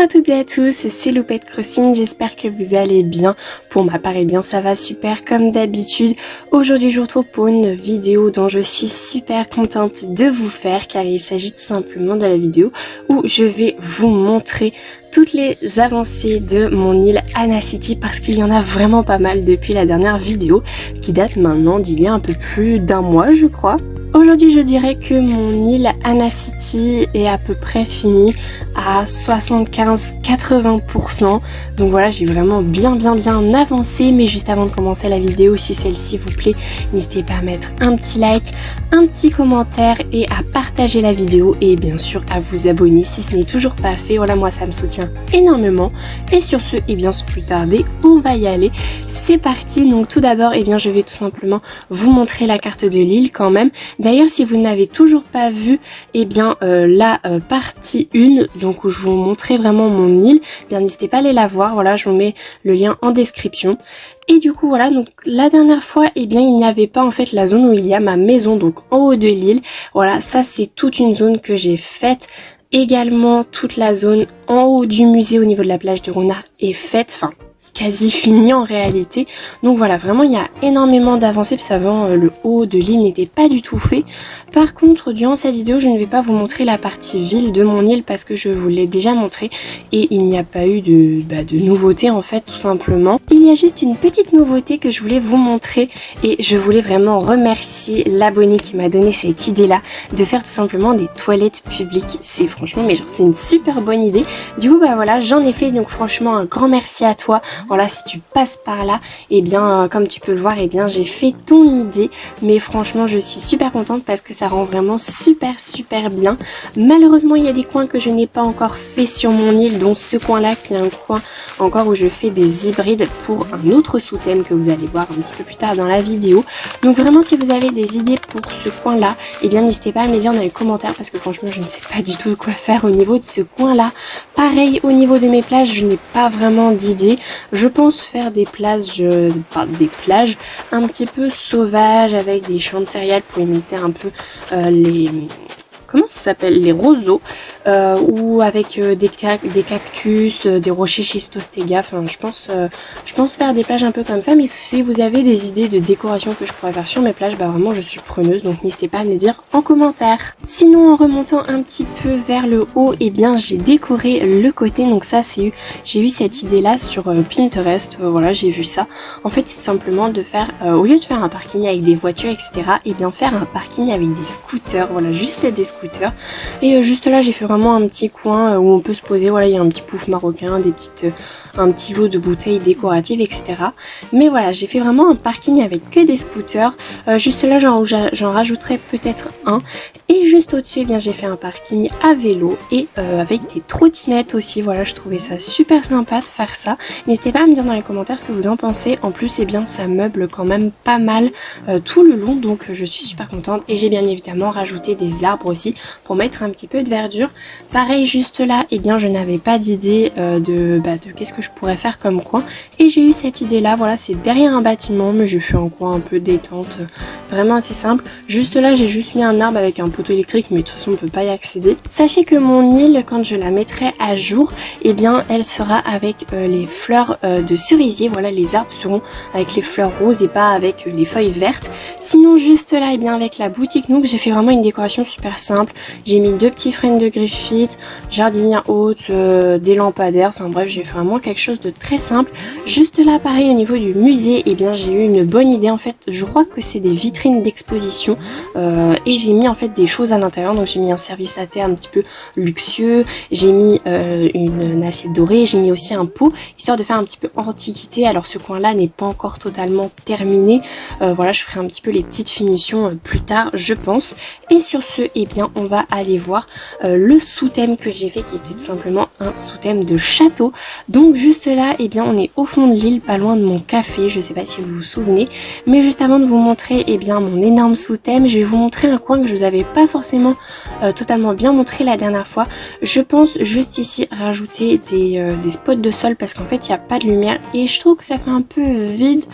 à toutes et à tous, c'est Loupette Crossing, j'espère que vous allez bien. Pour ma part, eh bien ça va super comme d'habitude. Aujourd'hui je vous retrouve pour une vidéo dont je suis super contente de vous faire car il s'agit tout simplement de la vidéo où je vais vous montrer toutes les avancées de mon île Anacity parce qu'il y en a vraiment pas mal depuis la dernière vidéo qui date maintenant d'il y a un peu plus d'un mois je crois. Aujourd'hui je dirais que mon île Anacity est à peu près finie à 75-80%. Donc voilà, j'ai vraiment bien avancé. Mais juste avant de commencer la vidéo, si celle-ci vous plaît, n'hésitez pas à mettre un petit like, un petit commentaire et à partager la vidéo. Et bien sûr à vous abonner si ce n'est toujours pas fait. Voilà, moi ça me soutient énormément. Et sur ce, et bien sans plus tarder, on va y aller. C'est parti. Donc tout d'abord, et bien je vais tout simplement vous montrer la carte de l'île quand même. D'ailleurs, si vous n'avez toujours pas vu, eh bien la partie 1, donc où je vous montrais vraiment mon île, eh bien n'hésitez pas à aller la voir. Voilà, je vous mets le lien en description. Et du coup voilà, donc la dernière fois, eh bien il n'y avait pas en fait la zone où il y a ma maison, donc en haut de l'île. Voilà, ça c'est toute une zone que j'ai faite. Également toute la zone en haut du musée au niveau de la plage de Renard est faite, enfin quasi fini en réalité. Donc voilà, vraiment il y a énormément d'avancées parce qu'avant le haut de l'île n'était pas du tout fait. Par contre, durant cette vidéo, je ne vais pas vous montrer la partie ville de mon île parce que je vous l'ai déjà montré et il n'y a pas eu de nouveauté en fait, tout simplement. Il y a juste une petite nouveauté que je voulais vous montrer et je voulais vraiment remercier l'abonné qui m'a donné cette idée là de faire tout simplement des toilettes publiques. C'est franchement, mais genre c'est une super bonne idée. Du coup bah voilà, j'en ai fait, donc franchement un grand merci à toi. Voilà, si tu passes par là, et bien comme tu peux le voir, et bien j'ai fait ton idée. Mais franchement je suis super contente parce que ça rend vraiment super bien. Malheureusement il y a des coins que je n'ai pas encore fait sur mon île, dont ce coin là qui est un coin encore où je fais des hybrides pour un autre sous-thème que vous allez voir un petit peu plus tard dans la vidéo. Donc vraiment si vous avez des idées pour ce coin là, et bien n'hésitez pas à me les dire dans les commentaires parce que franchement je ne sais pas du tout quoi faire au niveau de ce coin là. Pareil au niveau de mes plages, je n'ai pas vraiment d'idée. Je pense faire des plages un petit peu sauvages avec des champs de céréales pour imiter un peu les... Comment ça s'appelle? Les roseaux. Ou avec des cactus, des rochers schistostega. Enfin, je pense faire des plages un peu comme ça. Mais si vous avez des idées de décoration que je pourrais faire sur mes plages, bah vraiment je suis preneuse. Donc n'hésitez pas à me les dire en commentaire. Sinon, en remontant un petit peu vers le haut, et bien j'ai décoré le côté. Donc ça, j'ai eu cette idée là sur Pinterest. Voilà, j'ai vu ça. En fait, c'est simplement de faire, au lieu de faire un parking avec des voitures, etc., et bien faire un parking avec des scooters. Voilà, juste des scooters. Et juste là, j'ai fait vraiment un petit coin où on peut se poser. Voilà, il y a un petit pouf marocain, un petit lot de bouteilles décoratives, etc. Mais voilà, j'ai fait vraiment un parking avec que des scooters. Juste là, j'en rajouterai peut-être un. Et juste au-dessus, eh bien j'ai fait un parking à vélo et avec des trottinettes aussi. Voilà, je trouvais ça super sympa de faire ça. N'hésitez pas à me dire dans les commentaires ce que vous en pensez. En plus, eh bien ça meuble quand même pas mal tout le long, donc je suis super contente. Et j'ai bien évidemment rajouté des arbres aussi pour mettre un petit peu de verdure. Pareil, juste là, eh bien je n'avais pas d'idée de qu'est-ce que je pourrais faire comme coin. Et j'ai eu cette idée là, voilà, c'est derrière un bâtiment, mais j'ai fait un coin un peu détente, vraiment assez simple. Juste là, j'ai juste mis un arbre avec un poteau électrique, mais de toute façon on peut pas y accéder. Sachez que mon île, quand je la mettrai à jour, eh bien elle sera avec les fleurs de cerisier. Voilà, les arbres seront avec les fleurs roses et pas avec les feuilles vertes. Sinon juste là, eh bien avec la boutique Nook, j'ai fait vraiment une décoration super simple. J'ai mis 2 petits frênes de griffith, jardinière haute, des lampadaires, enfin bref, j'ai fait vraiment quelque chose de très simple. Juste là, pareil, au niveau du musée, eh bien j'ai eu une bonne idée. En fait, je crois que c'est des vitrines d'exposition et j'ai mis en fait des choses à l'intérieur. Donc j'ai mis un service latte un petit peu luxueux, j'ai mis une assiette dorée, j'ai mis aussi un pot histoire de faire un petit peu antiquité. Alors ce coin là n'est pas encore totalement terminé, voilà, je ferai un petit peu les petites finitions plus tard je pense. Et sur ce, eh bien on va aller voir le sous-thème que j'ai fait qui était tout simplement un sous-thème de château. Donc juste là, eh bien on est au fond de l'île, pas loin de mon café, je sais pas si vous vous souvenez. Mais juste avant de vous montrer eh bien mon énorme sous-thème, je vais vous montrer un coin que je vous avais pas forcément totalement bien montré la dernière fois. Je pense juste ici rajouter des spots de sol parce qu'en fait il n'y a pas de lumière et je trouve que ça fait un peu vide.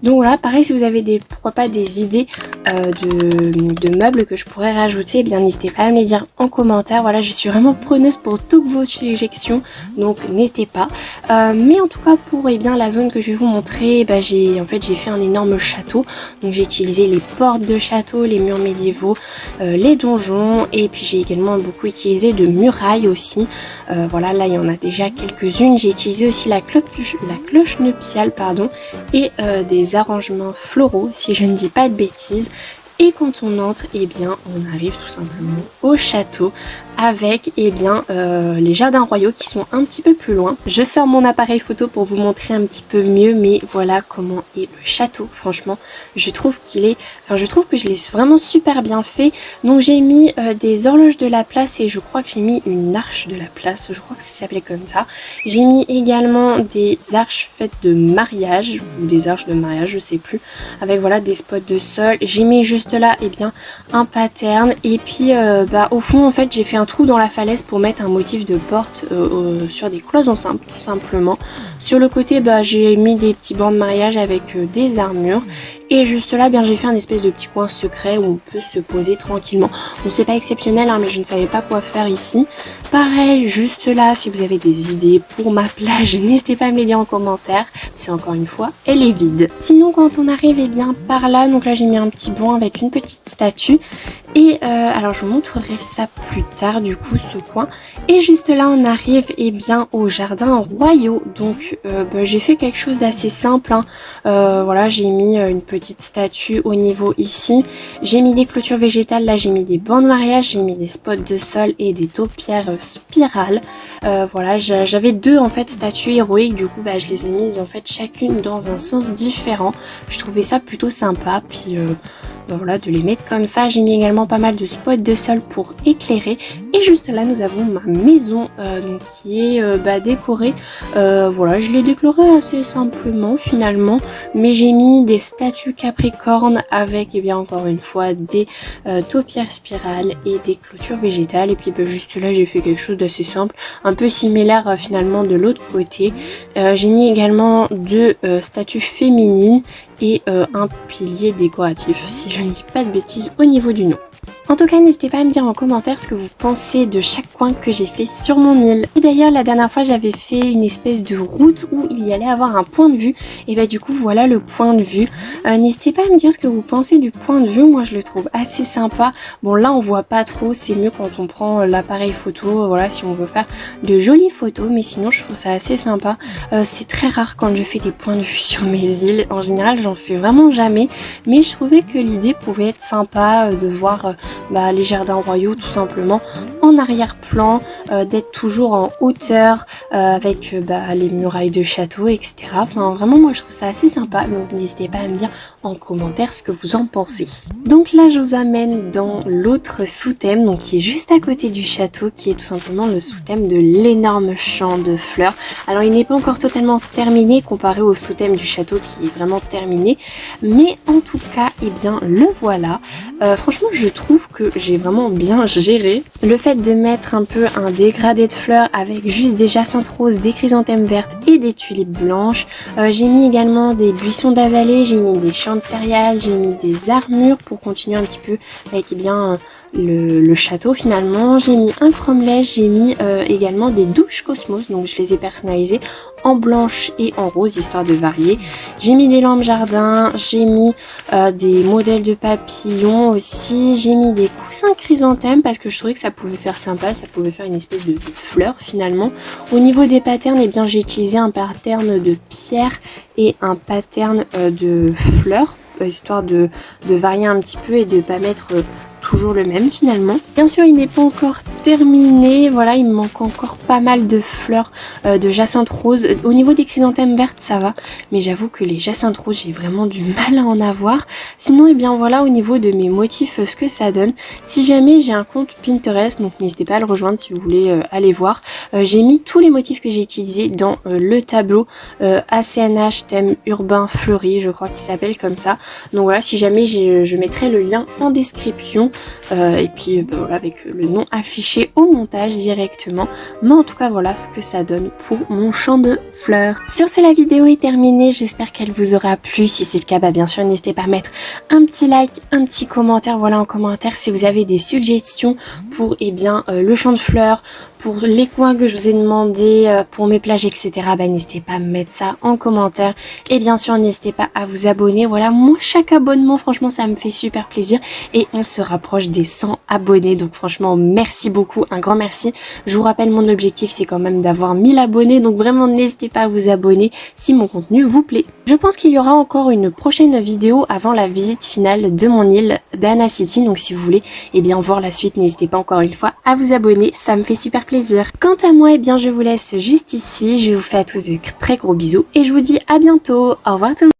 Donc voilà, pareil, si vous avez pourquoi pas des idées de meubles que je pourrais rajouter, eh bien n'hésitez pas à me les dire en commentaire. Voilà, je suis vraiment preneuse pour toutes vos suggestions, donc n'hésitez pas. Mais en tout cas pour bien la zone que je vais vous montrer, bah, j'ai fait un énorme château. Donc j'ai utilisé les portes de château, les murs médiévaux, les donjons, et puis j'ai également beaucoup utilisé de murailles aussi. Voilà, là il y en a déjà quelques-unes. J'ai utilisé aussi la cloche nuptiale, pardon, et des arrangements floraux, si je ne dis pas de bêtises. Et quand on entre, eh bien, on arrive tout simplement au château avec les jardins royaux qui sont un petit peu plus loin. Je sors mon appareil photo pour vous montrer un petit peu mieux, mais voilà comment est le château. Franchement, je trouve que je l'ai vraiment super bien fait. Donc j'ai mis des horloges de la place et je crois que j'ai mis une arche de la place, je crois que ça s'appelait comme ça. J'ai mis également des arches faites de mariage, ou des arches de mariage, je sais plus, avec voilà des spots de sol. J'ai mis juste là un pattern et puis au fond en fait j'ai fait un trou dans la falaise pour mettre un motif de porte sur des cloisons simples tout simplement. Sur le côté j'ai mis des petits bancs de mariage avec des armures. Et juste là, j'ai fait un espèce de petit coin secret où on peut se poser tranquillement. Bon, c'est pas exceptionnel, mais je ne savais pas quoi faire ici. Pareil, juste là, si vous avez des idées pour ma plage, n'hésitez pas à me les dire en commentaire. C'est encore une fois, elle est vide. Sinon, quand on arrive par là, donc là j'ai mis un petit banc avec une petite statue. Et alors je vous montrerai ça plus tard du coup ce coin. Et juste là on arrive au jardin royaux. Donc j'ai fait quelque chose d'assez simple. Voilà, j'ai mis une petite statue au niveau ici. J'ai mis des clôtures végétales, là j'ai mis des bancs de mariage, j'ai mis des spots de sol et des taupières spirales. Voilà, j'avais deux en fait statues héroïques, du coup je les ai mises en fait chacune dans un sens différent. Je trouvais ça plutôt sympa, puis voilà, de les mettre comme ça. J'ai mis également pas mal de spots de sol pour éclairer. Et juste là nous avons ma maison donc qui est décorée. Voilà, je l'ai décorée assez simplement finalement, mais j'ai mis des statues capricornes avec encore une fois des taupières spirales et des clôtures végétales. Et puis juste là j'ai fait quelque chose d'assez simple, un peu similaire finalement de l'autre côté. J'ai mis également deux statues féminines et un pilier décoratif, si je ne dis pas de bêtises au niveau du nom. En tout cas, n'hésitez pas à me dire en commentaire ce que vous pensez de chaque coin que j'ai fait sur mon île. Et d'ailleurs, la dernière fois, j'avais fait une espèce de route où il y allait avoir un point de vue. Et du coup, voilà le point de vue. N'hésitez pas à me dire ce que vous pensez du point de vue. Moi, je le trouve assez sympa. Bon, là, on voit pas trop. C'est mieux quand on prend l'appareil photo. Voilà, si on veut faire de jolies photos. Mais sinon, je trouve ça assez sympa. C'est très rare quand je fais des points de vue sur mes îles. En général, j'en fais vraiment jamais. Mais je trouvais que l'idée pouvait être sympa de voir les jardins royaux tout simplement en arrière-plan, d'être toujours en hauteur avec les murailles de château, etc. Enfin vraiment moi je trouve ça assez sympa, donc n'hésitez pas à me dire en commentaire ce que vous en pensez. Donc là je vous amène dans l'autre sous-thème, donc qui est juste à côté du château, qui est tout simplement le sous-thème de l'énorme champ de fleurs. Alors il n'est pas encore totalement terminé comparé au sous-thème du château qui est vraiment terminé, mais en tout cas le voilà. Franchement je trouve que j'ai vraiment bien géré le fait de mettre un peu un dégradé de fleurs avec juste des jacinthes roses, des chrysanthèmes vertes et des tulipes blanches. J'ai mis également des buissons d'azalées, j'ai mis des champs de céréales, j'ai mis des armures pour continuer un petit peu avec le château finalement. J'ai mis un cromlech, j'ai mis également des douches cosmos, donc je les ai personnalisées en blanche et en rose histoire de varier. J'ai mis des lampes jardin, j'ai mis des modèles de papillons aussi, j'ai mis des coussins chrysanthèmes parce que je trouvais que ça pouvait faire sympa, ça pouvait faire une espèce de fleur finalement. Au niveau des patterns, j'ai utilisé un pattern de pierre et un pattern de fleurs, histoire de varier un petit peu et de pas mettre toujours le même finalement. Bien sûr il n'est pas encore terminé, voilà il me manque encore pas mal de fleurs de jacinthe rose. Au niveau des chrysanthèmes vertes ça va, mais j'avoue que les jacinthes roses j'ai vraiment du mal à en avoir. Sinon et bien voilà au niveau de mes motifs ce que ça donne. Si jamais j'ai un compte Pinterest, donc n'hésitez pas à le rejoindre si vous voulez aller voir. J'ai mis tous les motifs que j'ai utilisés dans le tableau ACNH thème urbain fleuri, je crois qu'il s'appelle comme ça. Donc voilà, si jamais je mettrai le lien en description et puis voilà, avec le nom affiché au montage directement. Mais en tout cas voilà ce que ça donne pour mon champ de fleurs. Sur ce, la vidéo est terminée, j'espère qu'elle vous aura plu. Si c'est le cas, bien sûr n'hésitez pas à mettre un petit like, un petit commentaire, voilà en commentaire si vous avez des suggestions pour le champ de fleurs, pour les coins que je vous ai demandé, pour mes plages etc. N'hésitez pas à me mettre ça en commentaire et bien sûr n'hésitez pas à vous abonner. Voilà, moi chaque abonnement franchement ça me fait super plaisir et on se rapproche des 100 abonnés, donc franchement merci beaucoup, un grand merci. Je vous rappelle mon objectif c'est quand même d'avoir 1000 abonnés, donc vraiment n'hésitez pas à vous abonner si mon contenu vous plaît. Je pense qu'il y aura encore une prochaine vidéo avant la visite finale de mon île d'Anna City, donc si vous voulez voir la suite n'hésitez pas encore une fois à vous abonner, ça me fait super plaisir. Quant à moi je vous laisse juste ici, je vous fais à tous de très gros bisous et je vous dis à bientôt, au revoir tout le monde.